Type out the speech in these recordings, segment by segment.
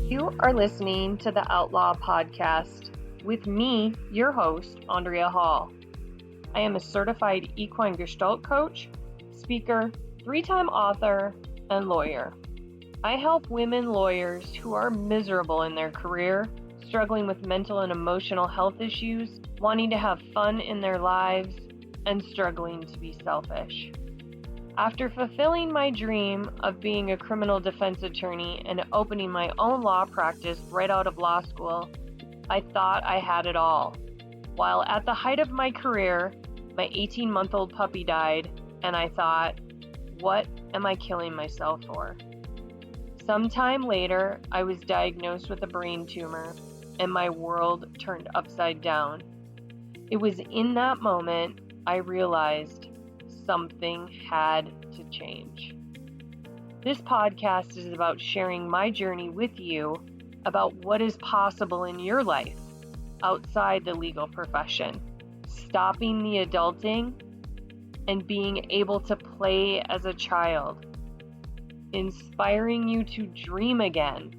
You are listening to the Outlaw Podcast with me, your host, Andrea Hall. I am a certified equine gestalt coach, speaker, 3-time author, and lawyer. I help women lawyers who are miserable in their career, struggling with mental and emotional health issues, wanting to have fun in their lives, and struggling to be selfish. After fulfilling my dream of being a criminal defense attorney and opening my own law practice right out of law school, I thought I had it all. While at the height of my career, my 18-month-old puppy died, and I thought, what am I killing myself for? Sometime later, I was diagnosed with a brain tumor, and my world turned upside down. It was in that moment I realized something had to change. This podcast is about sharing my journey with you about what is possible in your life outside the legal profession, stopping the adulting, and being able to play as a child, inspiring you to dream again.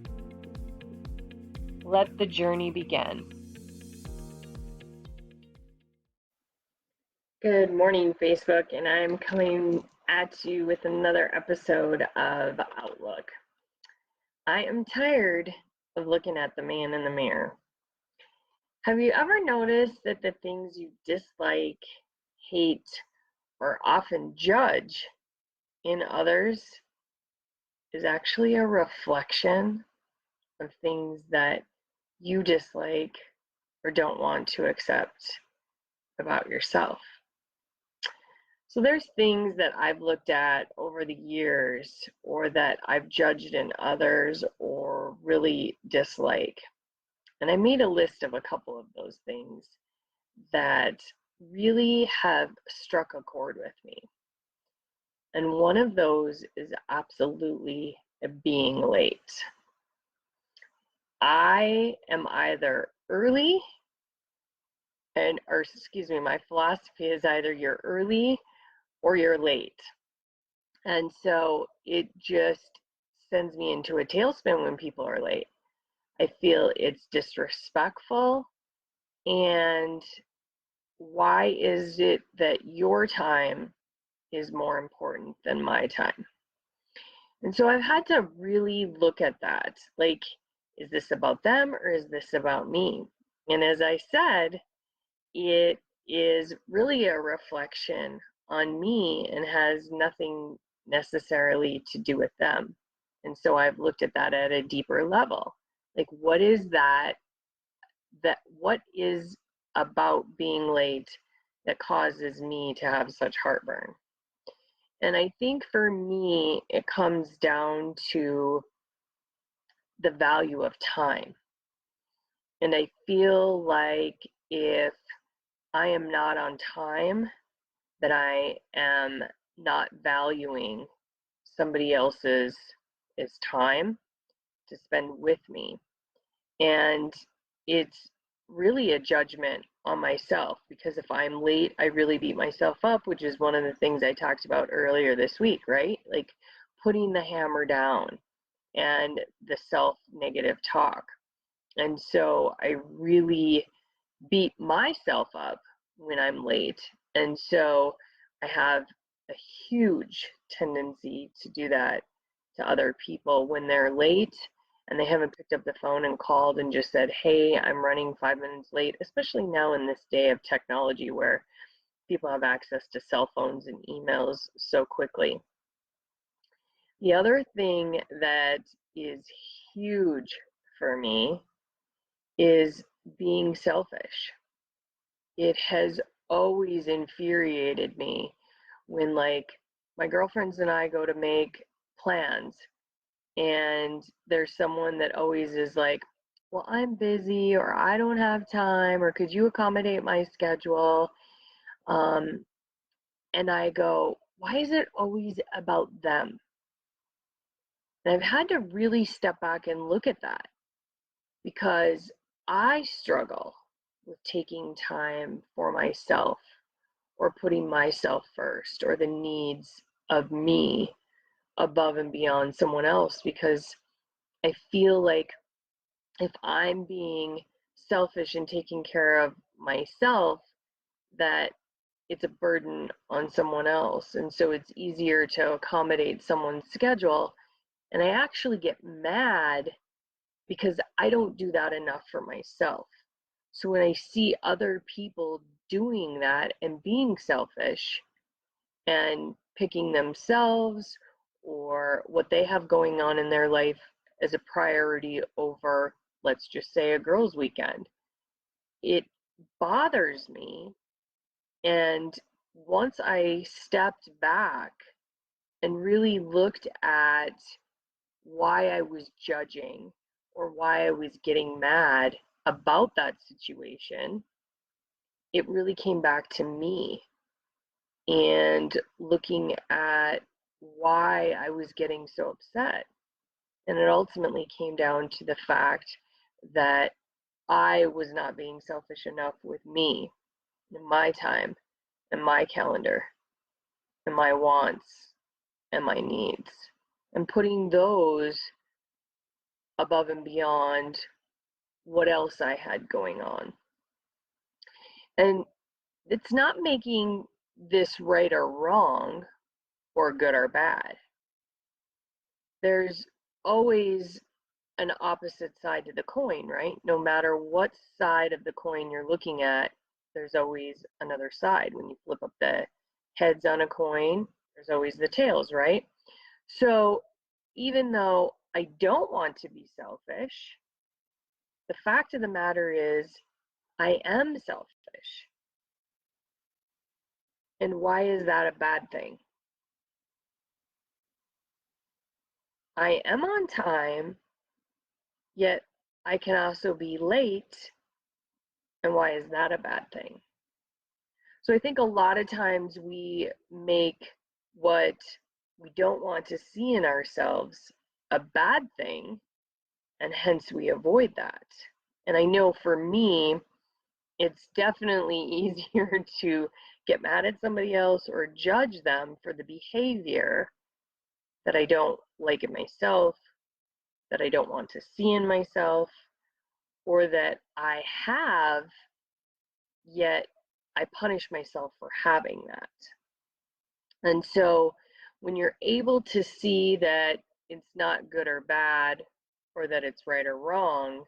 Let the journey begin. Good morning, Facebook, and I'm coming at you with another episode of Outlook. I am tired of looking at the man in the mirror. Have you ever noticed that the things you dislike, hate, or often judge in others is actually a reflection of things that you dislike or don't want to accept about yourself? So there's things that I've looked at over the years or that I've judged in others or really dislike. And I made a list of a couple of those things that really have struck a chord with me. And one of those is absolutely being late. I am either early my philosophy is either you're early or you're late. And so it just sends me into a tailspin when people are late. I feel it's disrespectful. And why is it that your time is more important than my time? And so I've had to really look at that. Like, is this about them or is this about me? And as I said, it is really a reflection on me and has nothing necessarily to do with them. And so I've looked at that at a deeper level. Like, what is what is about being late that causes me to have such heartburn? And I think for me, it comes down to the value of time. And I feel like if I am not on time, that I am not valuing somebody else's time to spend with me. And it's really a judgment on myself, because if I'm late, I really beat myself up, which is one of the things I talked about earlier this week, right? Like putting the hammer down and the self-negative talk. And so I really beat myself up when I'm late. And so I have a huge tendency to do that to other people when they're late and they haven't picked up the phone and called and just said, hey, I'm running 5 minutes late, especially now in this day of technology where people have access to cell phones and emails so quickly. The other thing that is huge for me is being selfish. It has always infuriated me when, like, my girlfriends and I go to make plans and there's someone that always is like, well, I'm busy, or I don't have time, or could you accommodate my schedule? And I go, why is it always about them? And I've had to really step back and look at that, because I struggle with taking time for myself or putting myself first or the needs of me above and beyond someone else, because I feel like if I'm being selfish and taking care of myself, that it's a burden on someone else. And so it's easier to accommodate someone's schedule. And I actually get mad because I don't do that enough for myself. So when I see other people doing that and being selfish and picking themselves or what they have going on in their life as a priority over, let's just say, a girls' weekend, it bothers me. And once I stepped back and really looked at why I was judging or why I was getting mad about that situation, it really came back to me and looking at why I was getting so upset. And it ultimately came down to the fact that I was not being selfish enough with me and my time and my calendar and my wants and my needs, and putting those above and beyond what else I had going on. And it's not making this right or wrong or good or bad. There's always an opposite side to the coin, right? No matter what side of the coin you're looking at, there's always another side. When you flip up the heads on a coin, there's always the tails, right? So even though I don't want to be selfish, the fact of the matter is I am selfish. And why is that a bad thing? I am on time, yet I can also be late. And why is that a bad thing? So I think a lot of times we make what we don't want to see in ourselves a bad thing, and hence we avoid that. And I know for me, it's definitely easier to get mad at somebody else or judge them for the behavior that I don't like in myself, that I don't want to see in myself, or that I have, yet I punish myself for having that. And so when you're able to see that it's not good or bad, or that it's right or wrong,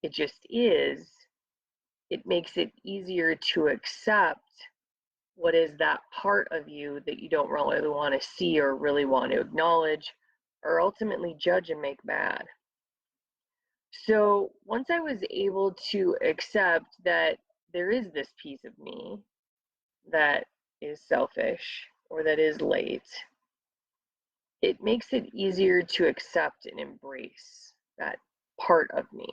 it just is, it makes it easier to accept what is that part of you that you don't really want to see or really want to acknowledge or ultimately judge and make mad. So once I was able to accept that there is this piece of me that is selfish or that is late, it makes it easier to accept and embrace that part of me.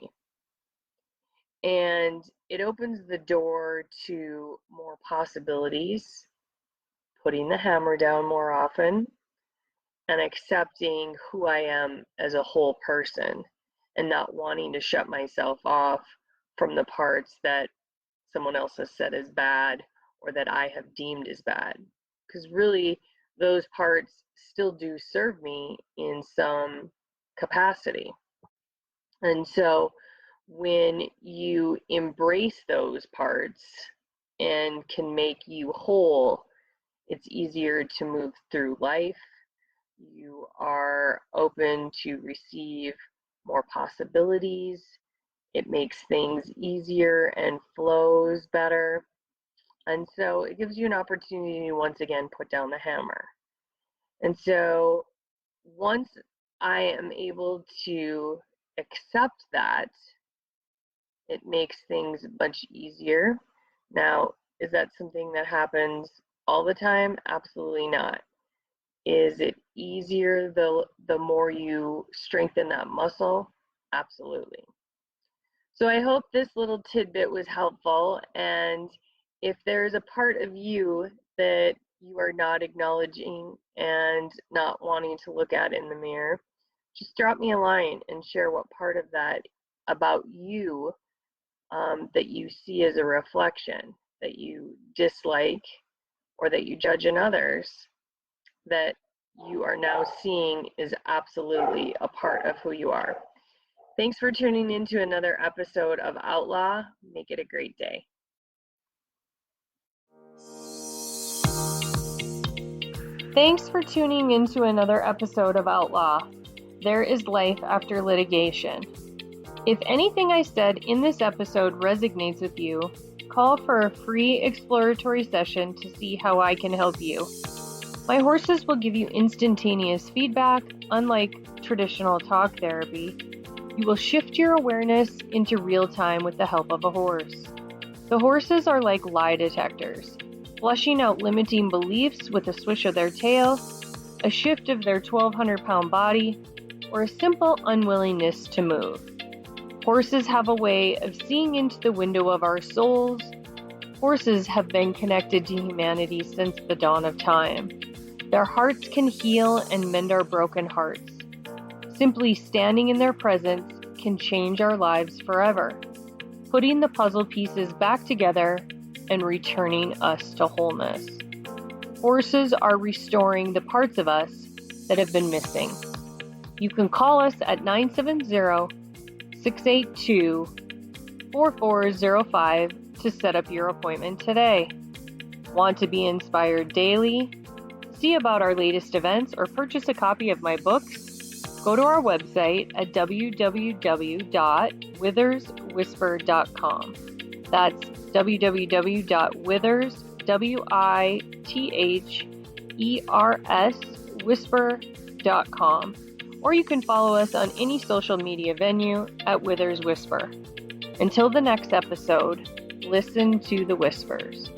And it opens the door to more possibilities, putting the hammer down more often, and accepting who I am as a whole person and not wanting to shut myself off from the parts that someone else has said is bad or that I have deemed as bad. Because really, those parts still do serve me in some capacity. And so when you embrace those parts and can make you whole, it's easier to move through life. You are open to receive more possibilities. It makes things easier and flows better. And so it gives you an opportunity to once again put down the hammer. And so once I am able to accept that, it makes things much easier. Now, is that something that happens all the time? Absolutely not. Is it easier the more you strengthen that muscle? Absolutely. So I hope this little tidbit was helpful, and if there's a part of you that you are not acknowledging and not wanting to look at in the mirror, just drop me a line and share what part of that about you that you see as a reflection, that you dislike or that you judge in others, that you are now seeing is absolutely a part of who you are. Thanks for tuning in to another episode of Outlaw. Make it a great day. Thanks for tuning into another episode of Outlaw. There is life after litigation. If anything I said in this episode resonates with you, call for a free exploratory session to see how I can help you. My horses will give you instantaneous feedback, unlike traditional talk therapy. You will shift your awareness into real time with the help of a horse. The horses are like lie detectors, flushing out limiting beliefs with a swish of their tail, a shift of their 1,200-pound body, or a simple unwillingness to move. Horses have a way of seeing into the window of our souls. Horses have been connected to humanity since the dawn of time. Their hearts can heal and mend our broken hearts. Simply standing in their presence can change our lives forever, putting the puzzle pieces back together and returning us to wholeness. Horses are restoring the parts of us that have been missing. You can call us at 970-682-4405 to set up your appointment today. Want to be inspired daily? See about our latest events or purchase a copy of my books? Go to our website at www.witherswhisper.com. That's www.witherswhisper.com. Or you can follow us on any social media venue at Withers Whisper. Until the next episode, listen to the whispers.